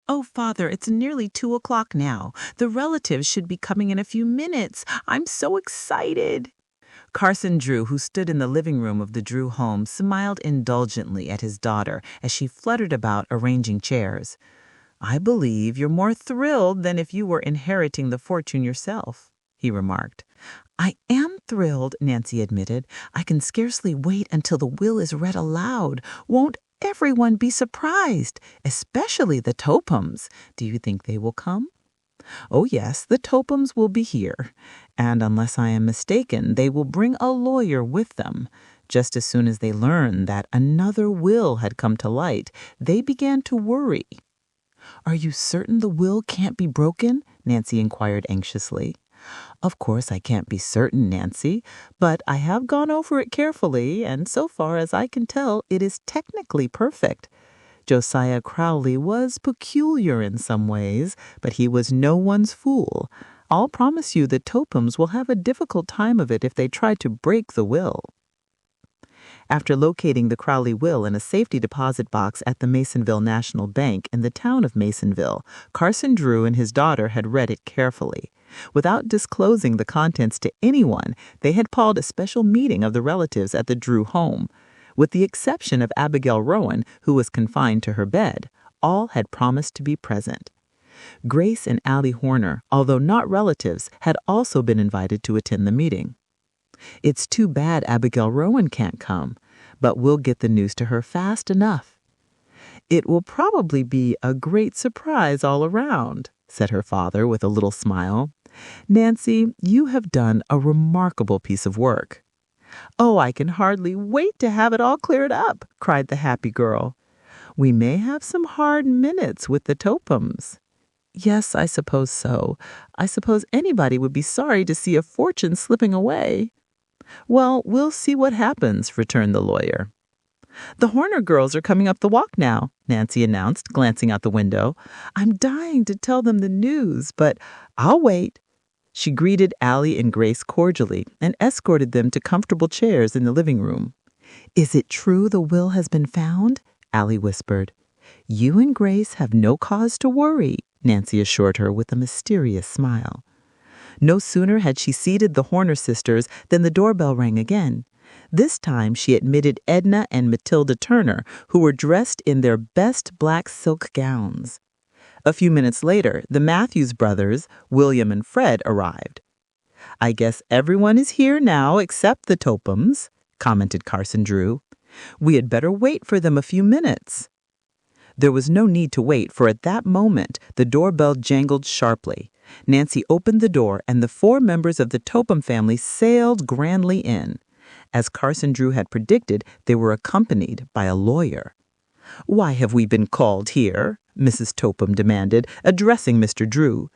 Oh, Father, it's nearly 2 o'clock now. The relatives should be coming in a few minutes. I'm so excited. Carson Drew, who stood in the living room of the Drew home, smiled indulgently at his daughter as she fluttered about arranging chairs. I believe you're more thrilled than if you were inheriting the fortune yourself, he remarked. I am thrilled, Nancy admitted. I can scarcely wait until the will is read aloud. Won't everyone be surprised, especially the Topums? Do you think they will come? Oh, yes, the Topums will be here. And unless I am mistaken, they will bring a lawyer with them. Just as soon as they learned that another will had come to light, they began to worry. Are you certain the will can't be broken? Nancy inquired anxiously. Of course I can't be certain, Nancy, but I have gone over it carefully, and so far as I can tell, it is technically perfect. Josiah Crowley was peculiar in some ways, but he was no one's fool. I'll promise you the Topums will have a difficult time of it if they try to break the will. After locating the Crowley will in a safety deposit box at the Masonville National Bank in the town of Masonville, Carson Drew and his daughter had read it carefully. Without disclosing the contents to anyone, they had called a special meeting of the relatives at the Drew home. With the exception of Abigail Rowan, who was confined to her bed, all had promised to be present. Grace and Allie Horner, although not relatives, had also been invited to attend the meeting. It's too bad Abigail Rowan can't come, but we'll get the news to her fast enough. It will probably be a great surprise all around, said her father with a little smile. Nancy, you have done a remarkable piece of work. Oh, I can hardly wait to have it all cleared up, cried the happy girl. We may have some hard minutes with the Topums. Yes, I suppose so. I suppose anybody would be sorry to see a fortune slipping away. Well, we'll see what happens, returned the lawyer. The Horner girls are coming up the walk now, Nancy announced, glancing out the window. I'm dying to tell them the news, but I'll wait. She greeted Allie and Grace cordially and escorted them to comfortable chairs in the living room. Is it true the will has been found? Allie whispered. You and Grace have no cause to worry, Nancy assured her with a mysterious smile. No sooner had she seated the Horner sisters than the doorbell rang again. This time she admitted Edna and Matilda Turner, who were dressed in their best black silk gowns. A few minutes later, the Matthews brothers, William and Fred, arrived. I guess everyone is here now except the Topums, commented Carson Drew. We had better wait for them a few minutes. There was no need to wait, for at that moment the doorbell jangled sharply. Nancy opened the door, and the 4 members of the Topum family sailed grandly in. As Carson Drew had predicted, they were accompanied by a lawyer. Why have we been called here? Mrs. Topum demanded, addressing Mr. Drew.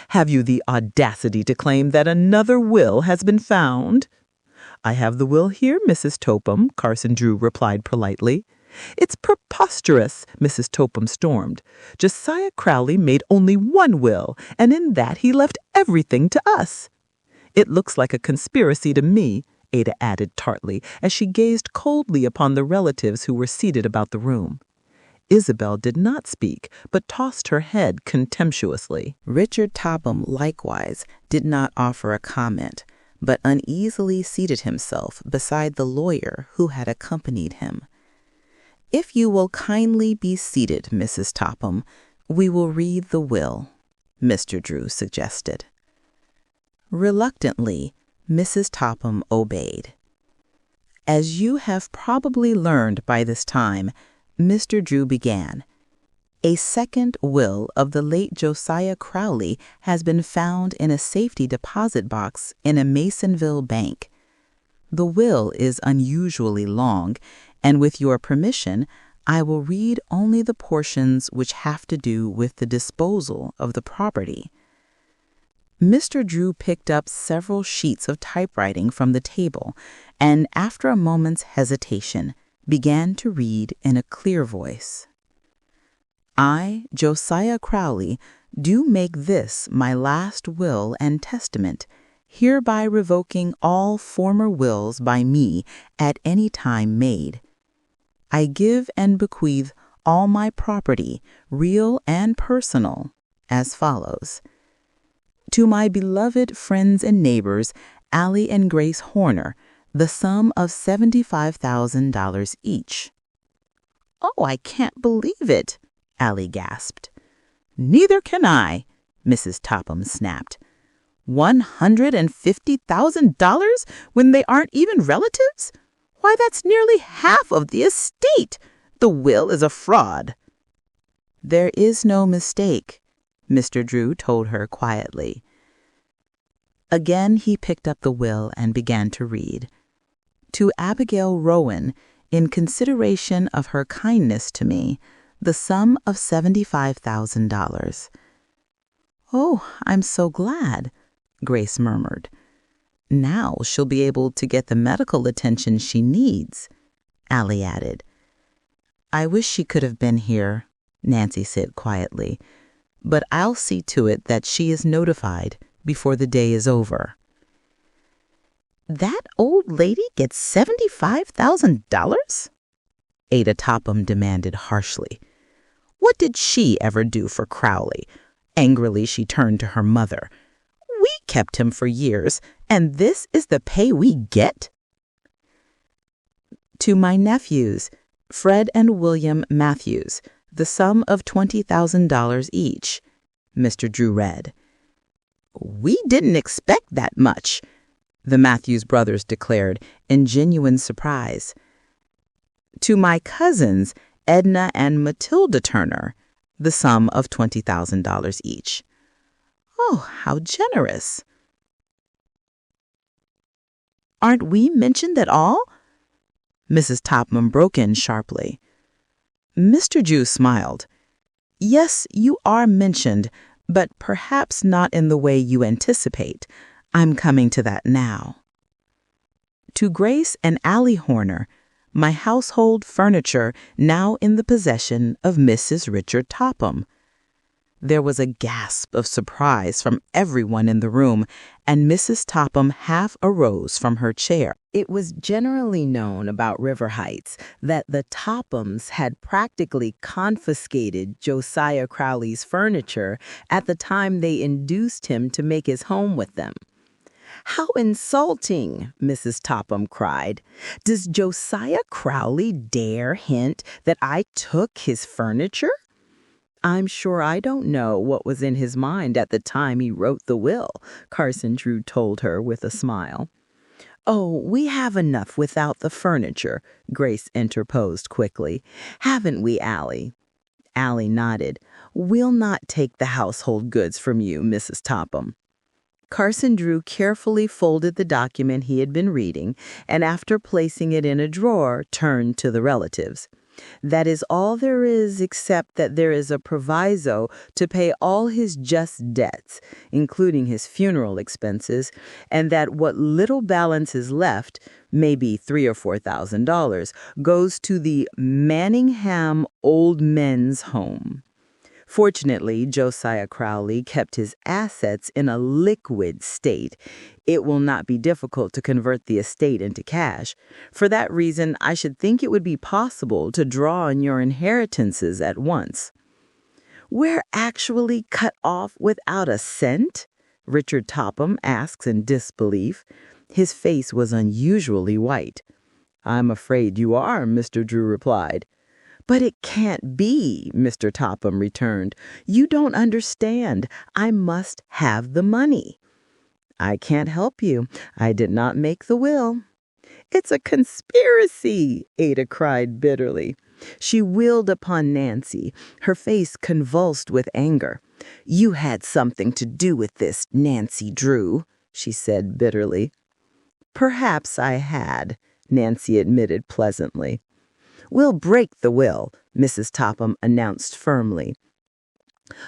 Have you the audacity to claim that another will has been found? I have the will here, Mrs. Topum, Carson Drew replied politely. It's preposterous, Mrs. Topum stormed. Josiah Crowley made only one will, and in that he left everything to us. It looks like a conspiracy to me, Ada added tartly, as she gazed coldly upon the relatives who were seated about the room. Isabel did not speak, but tossed her head contemptuously. Richard Topham likewise did not offer a comment, but uneasily seated himself beside the lawyer who had accompanied him. If you will kindly be seated, Mrs. Topham, we will read the will, Mr. Drew suggested. Reluctantly, Mrs. Topham obeyed. As you have probably learned by this time, Mr. Drew began. A second will of the late Josiah Crowley has been found in a safety deposit box in a Masonville bank. The will is unusually long, and with your permission, I will read only the portions which have to do with the disposal of the property. Mr. Drew picked up several sheets of typewriting from the table and, after a moment's hesitation, began to read in a clear voice. I, Josiah Crowley, do make this my last will and testament, hereby revoking all former wills by me at any time made. I give and bequeath all my property, real and personal, as follows. To my beloved friends and neighbors, Allie and Grace Horner, the sum of $75,000 each. "Oh, I can't believe it," Allie gasped. "Neither can I," Mrs. Topham snapped. $150,000 when they aren't even relatives? Why, that's nearly half of the estate. The will is a fraud." "There is no mistake," Mr. Drew told her quietly. Again he picked up the will and began to read. To Abigail Rowan, in consideration of her kindness to me, the sum of $75,000. "Oh, I'm so glad," Grace murmured. "Now she'll be able to get the medical attention she needs," Allie added. "I wish she could have been here," Nancy said quietly, "but I'll see to it that she is notified before the day is over." "That old lady gets $75,000? Ada Topham demanded harshly. "What did she ever do for Crowley?" Angrily she turned to her mother. "We kept him for years, and this is the pay we get?" To my nephews, Fred and William Matthews, the sum of $20,000 each, Mr. Drew read. "We didn't expect that much," the Matthews brothers declared in genuine surprise. To my cousins, Edna and Matilda Turner, the sum of $20,000 each. "Oh, how generous." "Aren't we mentioned at all?" Mrs. Topham broke in sharply. Mr. Drew smiled. "Yes, you are mentioned, but perhaps not in the way you anticipate. I'm coming to that now." To Grace and Allie Horner, my household furniture now in the possession of Mrs. Richard Topham. There was a gasp of surprise from everyone in the room, and Mrs. Topham half arose from her chair. It was generally known about River Heights that the Tophams had practically confiscated Josiah Crowley's furniture at the time they induced him to make his home with them. "How insulting!" Mrs. Topham cried. "Does Josiah Crowley dare hint that I took his furniture? I'm sure I don't know what was in his mind at the time he wrote the will," Carson Drew told her with a smile. "Oh, we have enough without the furniture," Grace interposed quickly. "Haven't we, Allie?" Allie nodded. "We'll not take the household goods from you, Mrs. Topham." Carson Drew carefully folded the document he had been reading, and after placing it in a drawer, turned to the relatives. "That is all there is, except that there is a proviso to pay all his just debts, including his funeral expenses, and that what little balance is left, maybe $3,000 or $4,000, goes to the Manningham Old Men's Home. Fortunately, Josiah Crowley kept his assets in a liquid state. It will not be difficult to convert the estate into cash. For that reason, I should think it would be possible to draw on your inheritances at once." "We're actually cut off without a cent?" Richard Topham asked in disbelief. His face was unusually white. "I'm afraid you are," Mr. Drew replied. "But it can't be," Mr. Topham returned. "You don't understand. I must have the money." "I can't help you. I did not make the will." "It's a conspiracy," Ada cried bitterly. She wheeled upon Nancy, her face convulsed with anger. "You had something to do with this, Nancy Drew," she said bitterly. "Perhaps I had," Nancy admitted pleasantly. "We'll break the will," Mrs. Topham announced firmly.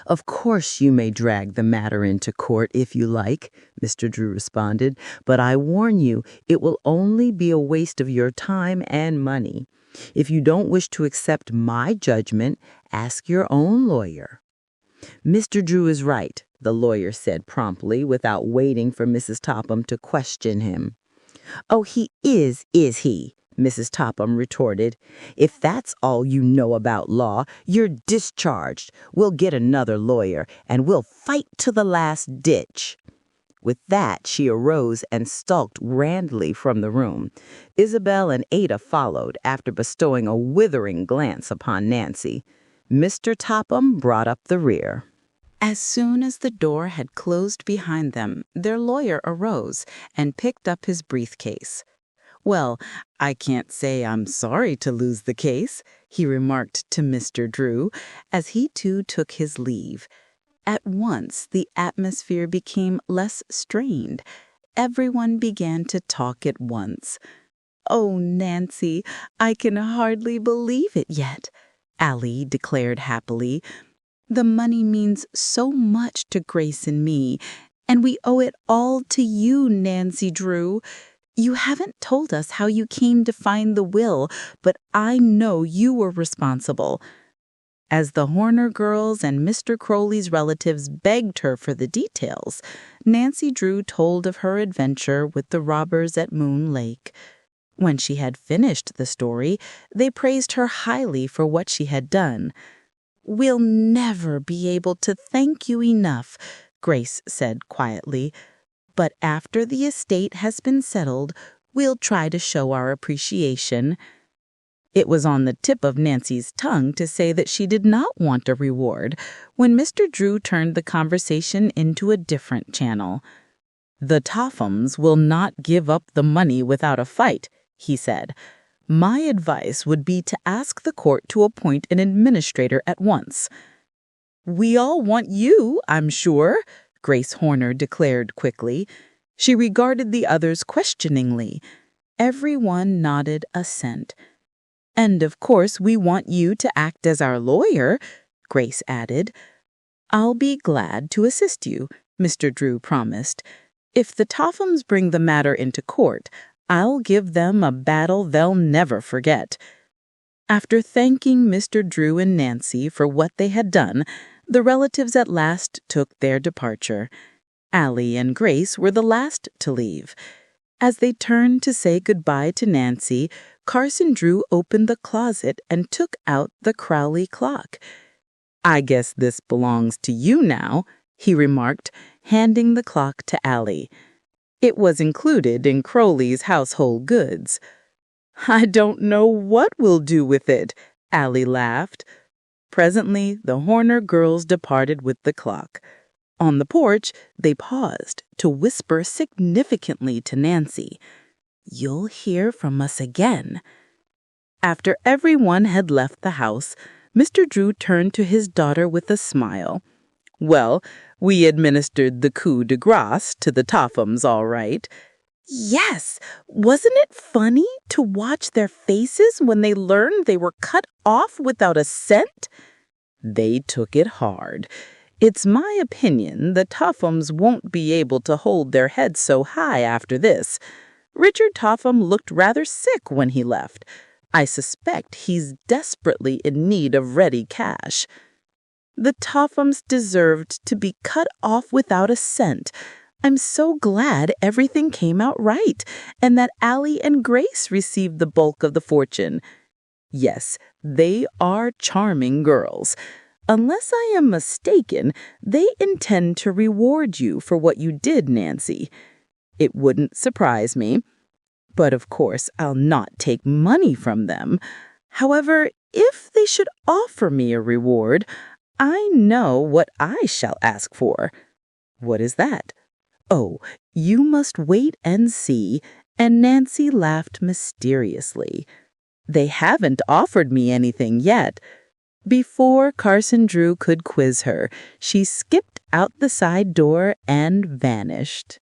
"Of course you may drag the matter into court if you like," Mr. Drew responded, "but I warn you it will only be a waste of your time and money. If you don't wish to accept my judgment, ask your own lawyer." "Mr. Drew is right," the lawyer said promptly, without waiting for Mrs. Topham to question him. "Oh, he is he?" Mrs. Topham retorted. "If that's all you know about law, you're discharged. We'll get another lawyer, and we'll fight to the last ditch." With that, she arose and stalked grandly from the room. Isabel and Ada followed, after bestowing a withering glance upon Nancy. Mr. Topham brought up the rear. As soon as the door had closed behind them, their lawyer arose and picked up his briefcase. "Well, I can't say I'm sorry to lose the case," he remarked to Mr. Drew, as he too took his leave. At once, the atmosphere became less strained. Everyone began to talk at once. "Oh, Nancy, I can hardly believe it yet," Allie declared happily. "The money means so much to Grace and me, and we owe it all to you, Nancy Drew. You haven't told us how you came to find the will, but I know you were responsible." As the Horner girls and Mr. Crowley's relatives begged her for the details, Nancy Drew told of her adventure with the robbers at Moon Lake. When she had finished the story, they praised her highly for what she had done. "We'll never be able to thank you enough," Grace said quietly. "But after the estate has been settled, we'll try to show our appreciation." It was on the tip of Nancy's tongue to say that she did not want a reward when Mr. Drew turned the conversation into a different channel. "The Tophams will not give up the money without a fight," he said. "My advice would be to ask the court to appoint an administrator at once." "We all want you, I'm sure," Grace Horner declared quickly. She regarded the others questioningly. Everyone nodded assent. "And of course we want you to act as our lawyer," Grace added. "I'll be glad to assist you," Mr. Drew promised. "If the Tophams bring the matter into court, I'll give them a battle they'll never forget." After thanking Mr. Drew and Nancy for what they had done, the relatives at last took their departure. Allie and Grace were the last to leave. As they turned to say goodbye to Nancy, Carson Drew opened the closet and took out the Crowley clock. "I guess this belongs to you now," he remarked, handing the clock to Allie. It was included in Crowley's household goods. "I don't know what we'll do with it," Allie laughed. Presently, the Horner girls departed with the clock. On the porch, they paused to whisper significantly to Nancy, "You'll hear from us again." After everyone had left the house, Mr. Drew turned to his daughter with a smile. "Well, we administered the coup de grâce to the Tophams, all right." "Yes, wasn't it funny to watch their faces when they learned they were cut off without a cent?" "They took it hard. It's my opinion the Tophams won't be able to hold their heads so high after this. Richard Topham looked rather sick when he left. I suspect he's desperately in need of ready cash." The Tophams deserved to be cut off without a cent. I'm so glad everything came out right, and that Allie and Grace received the bulk of the fortune. Yes, they are charming girls. Unless I am mistaken, they intend to reward you for what you did, Nancy. It wouldn't surprise me. But of course, I'll not take money from them. However, if they should offer me a reward, I know what I shall ask for. What is that? Oh, you must wait and see, and Nancy laughed mysteriously. They haven't offered me anything yet. Before Carson Drew could quiz her, she skipped out the side door and vanished.